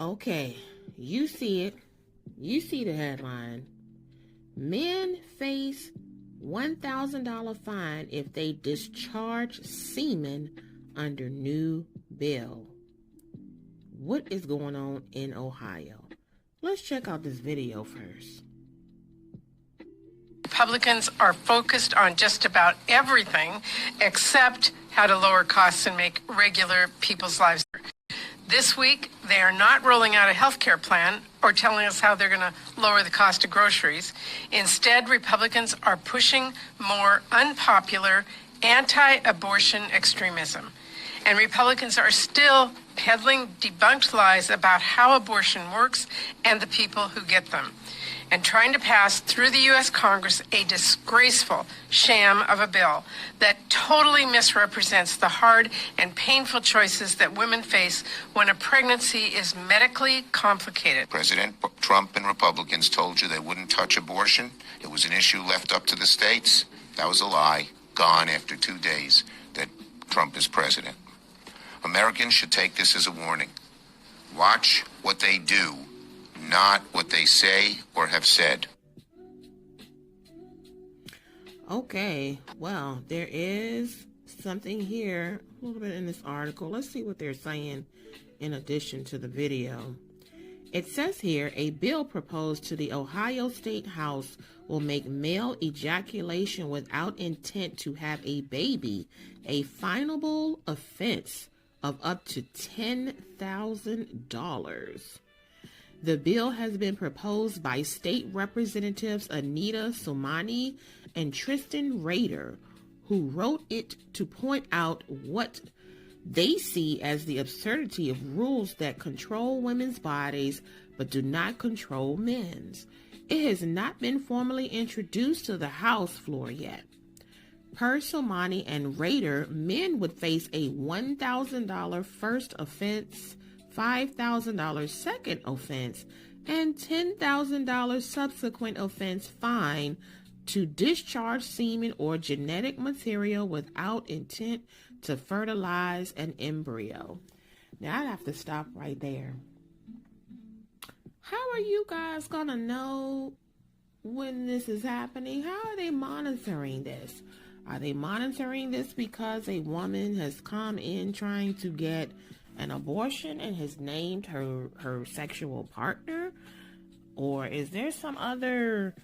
Okay, you see it. You see the headline. Men face $1,000 fine if they discharge semen under new bill. What is going on in Ohio? Let's check out this video first. Republicans are focused on just about everything except how to lower costs and make regular people's lives better. This week, they are not rolling out a health care plan or telling us how they're going to lower the cost of groceries. Instead, Republicans are pushing more unpopular anti-abortion extremism. And Republicans are still peddling debunked lies about how abortion works and the people who get them, and trying to pass through the U.S. Congress a disgraceful sham of a bill that totally misrepresents the hard and painful choices that women face when a pregnancy is medically complicated. President Trump and Republicans told you they wouldn't touch abortion. It was an issue left up to the states. That was a lie, gone after 2 days that Trump is president. Americans should take this as a warning. Watch what they do, not what they say or have said. Okay, well, there is something here, a little bit in this article. Let's see what they're saying in addition to the video. It says here, a bill proposed to the Ohio State House will make male ejaculation without intent to have a baby a fineable offense of up to $10,000. The bill has been proposed by state representatives Anita Somani and Tristan Rader, who wrote it to point out what they see as the absurdity of rules that control women's bodies but do not control men's. It has not been formally introduced to the House floor yet. Per Somani and Rader, men would face a $1,000 first offense, $5,000 second offense, and $10,000 subsequent offense fine to discharge semen or genetic material without intent to fertilize an embryo. Now, I'd have to stop right there. How are you guys going to know when this is happening? How are they monitoring this? Are they monitoring this because a woman has come in trying to get an abortion and has named her sexual partner? Or is there some other,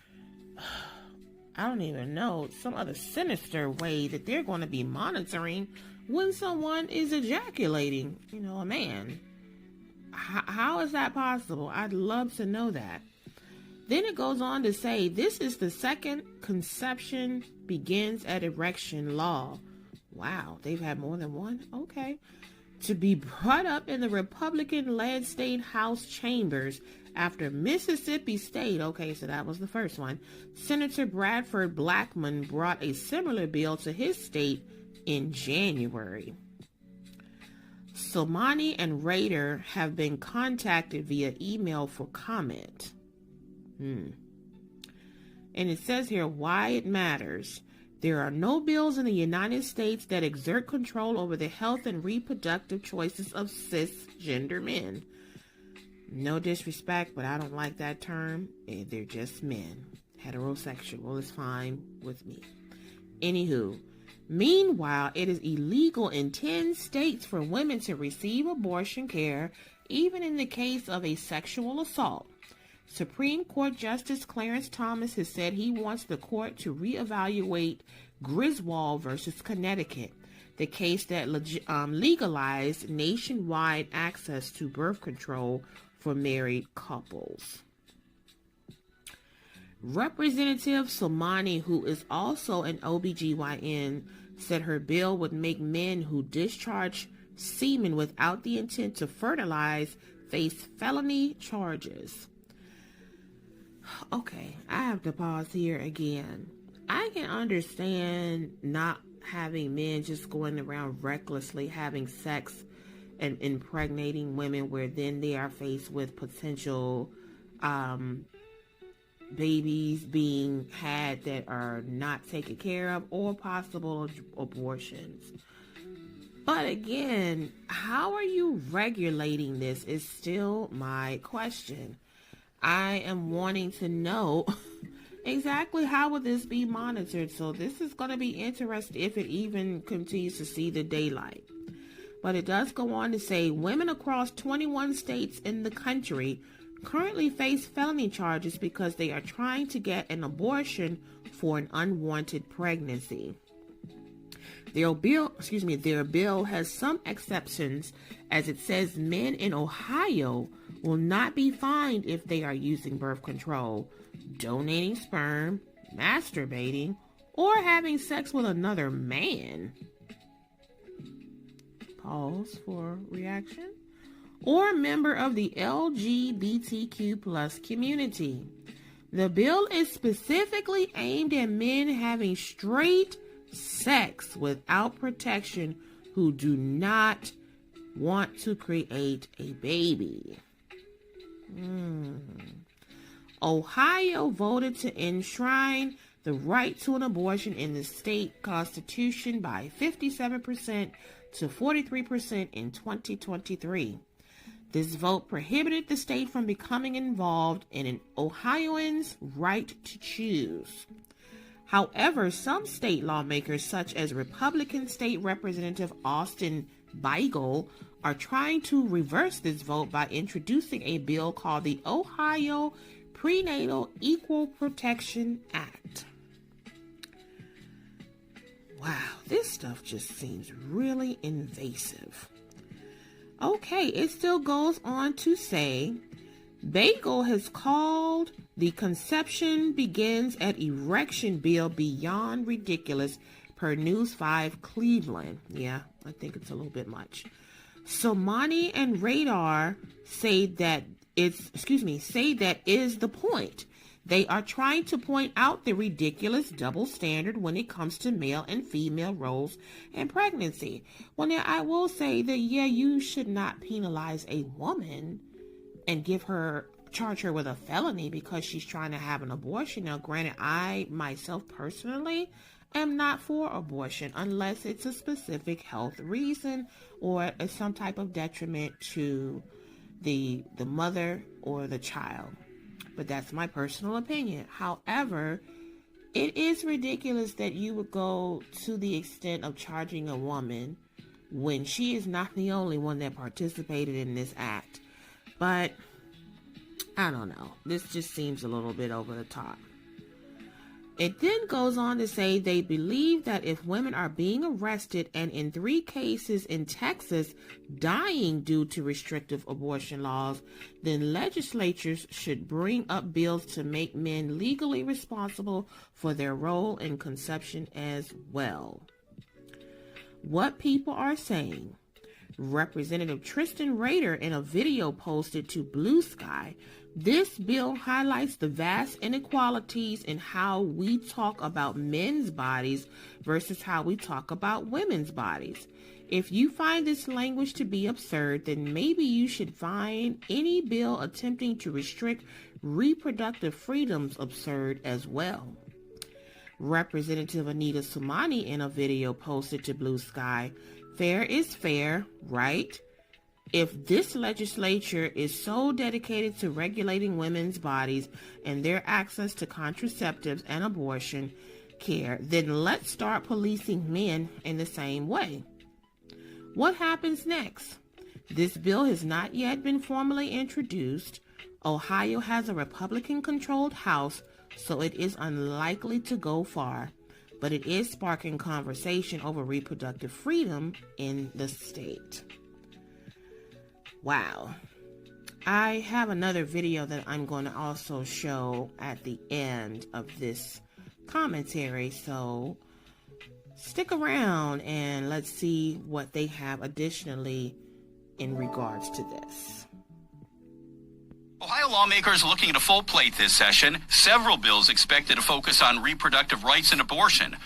I don't even know, some other sinister way that they're going to be monitoring when someone is ejaculating, a man? How is that possible? I'd love to know that. Then it goes on to say, this is the second conception begins at erection law. Wow, they've had more than one? Okay. To be brought up in the Republican-led state House chambers after Mississippi State, okay, so that was the first one, Senator Bradford Blackmon brought a similar bill to his state in January. Somani and Rader have been contacted via email for comment. And it says here why it matters. There are no bills in the United States that exert control over the health and reproductive choices of cisgender men. No disrespect, but I don't like that term. They're just men. Heterosexual is fine with me. Anywho, meanwhile, it is illegal in 10 states for women to receive abortion care, even in the case of a sexual assault. Supreme Court Justice Clarence Thomas has said he wants the court to reevaluate Griswold versus Connecticut, the case that legalized nationwide access to birth control for married couples. Representative Somani, who is also an OBGYN, said her bill would make men who discharge semen without the intent to fertilize face felony charges. Okay, I have to pause here again. I can understand not having men just going around recklessly having sex and impregnating women where then they are faced with potential babies being had that are not taken care of or possible abortions. But again, how are you regulating this is still my question. I am wanting to know exactly how will this be monitored. So this is going to be interesting if it even continues to see the daylight. But it does go on to say women across 21 states in the country currently face felony charges because they are trying to get an abortion for an unwanted pregnancy. Their bill has some exceptions, as it says men in Ohio will not be fined if they are using birth control, donating sperm, masturbating, or having sex with another man. Pause for reaction. Or a member of the LGBTQ plus community. The bill is specifically aimed at men having straight sex without protection who do not want to create a baby. Ohio voted to enshrine the right to an abortion in the state constitution by 57% to 43% in 2023. This vote prohibited the state from becoming involved in an Ohioans' right to choose. However, some state lawmakers, such as Republican State Representative Austin Beigel, are trying to reverse this vote by introducing a bill called the Ohio Prenatal Equal Protection Act. Wow, this stuff just seems really invasive. Okay, it still goes on to say, Beigel has called the conception begins at erection bill beyond ridiculous per News 5 Cleveland. Yeah, I think it's a little bit much. Somani and Radar say that is the point. They are trying to point out the ridiculous double standard when it comes to male and female roles in pregnancy. Well, now I will say that, yeah, you should not penalize a woman and charge her with a felony because she's trying to have an abortion. Now, granted, I myself personally am not for abortion unless it's a specific health reason or some type of detriment to the mother or the child. But that's my personal opinion. However, it is ridiculous that you would go to the extent of charging a woman when she is not the only one that participated in this act. But I don't know. This just seems a little bit over the top. It then goes on to say they believe that if women are being arrested and in 3 cases in Texas dying due to restrictive abortion laws, then legislatures should bring up bills to make men legally responsible for their role in conception as well. What people are saying. Representative Tristan Rader, in a video posted to Blue Sky, this bill highlights the vast inequalities in how we talk about men's bodies versus how we talk about women's bodies. If you find this language to be absurd, then maybe you should find any bill attempting to restrict reproductive freedoms absurd as well. Representative Anita Somani, in a video posted to Blue Sky, fair is fair, right? If this legislature is so dedicated to regulating women's bodies and their access to contraceptives and abortion care, then let's start policing men in the same way. What happens next? This bill has not yet been formally introduced. Ohio has a Republican-controlled House, so it is unlikely to go far, but it is sparking conversation over reproductive freedom in the state. Wow. I have another video that I'm going to also show at the end of this commentary, so stick around and let's see what they have additionally in regards to this. Ohio lawmakers are looking at a full plate this session. Several bills expected to focus on reproductive rights and abortion.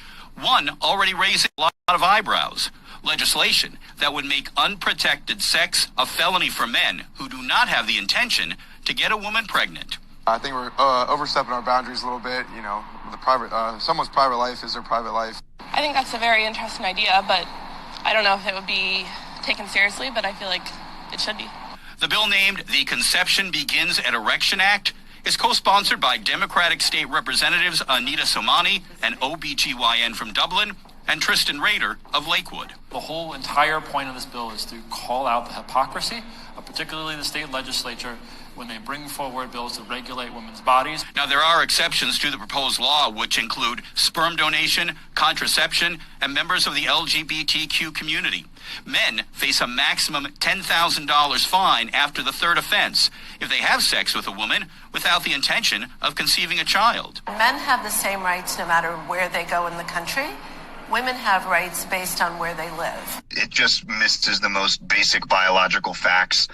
One already raising a lot of eyebrows. Legislation that would make unprotected sex a felony for men who do not have the intention to get a woman pregnant. I think we're overstepping our boundaries a little bit. You know, someone's private life is their private life. I think that's a very interesting idea, but I don't know if it would be taken seriously, but I feel like it should be. The bill named the Conception Begins at Erection Act is co-sponsored by Democratic State Representatives Anita Somani, an OBGYN from Dublin, and Tristan Rader of Lakewood. The whole entire point of this bill is to call out the hypocrisy of particularly the state legislature when they bring forward bills to regulate women's bodies. Now, there are exceptions to the proposed law, which include sperm donation, contraception, and members of the LGBTQ community. Men face a maximum $10,000 fine after the third offense if they have sex with a woman without the intention of conceiving a child. Men have the same rights no matter where they go in the country. Women have rights based on where they live. It just misses the most basic biological facts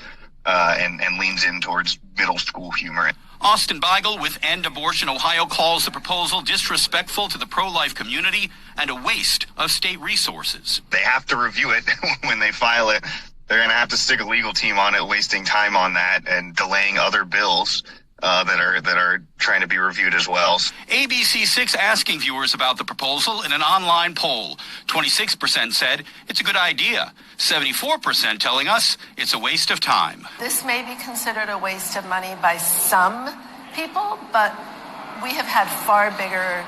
and leans in towards middle school humor. Austin Beigel with End Abortion Ohio calls the proposal disrespectful to the pro-life community and a waste of state resources. They have to review it when they file it. They're going to have to stick a legal team on it, wasting time on that and delaying other bills that are trying to be reviewed as well. ABC6 asking viewers about the proposal in an online poll. 26% said it's a good idea. 74% telling us it's a waste of time. This may be considered a waste of money by some people, but we have had far bigger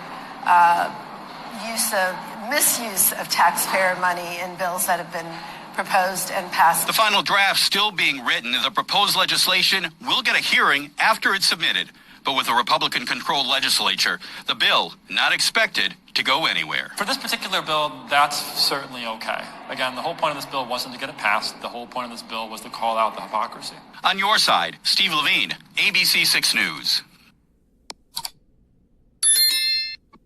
misuse of taxpayer money in bills that have been proposed and passed. The final draft still being written. The proposed legislation will get a hearing after it's submitted. But with a Republican-controlled legislature, the bill not expected to go anywhere. For this particular bill, that's certainly okay. Again, the whole point of this bill wasn't to get it passed. The whole point of this bill was to call out the hypocrisy. On your side, Steve Levine, ABC6 News.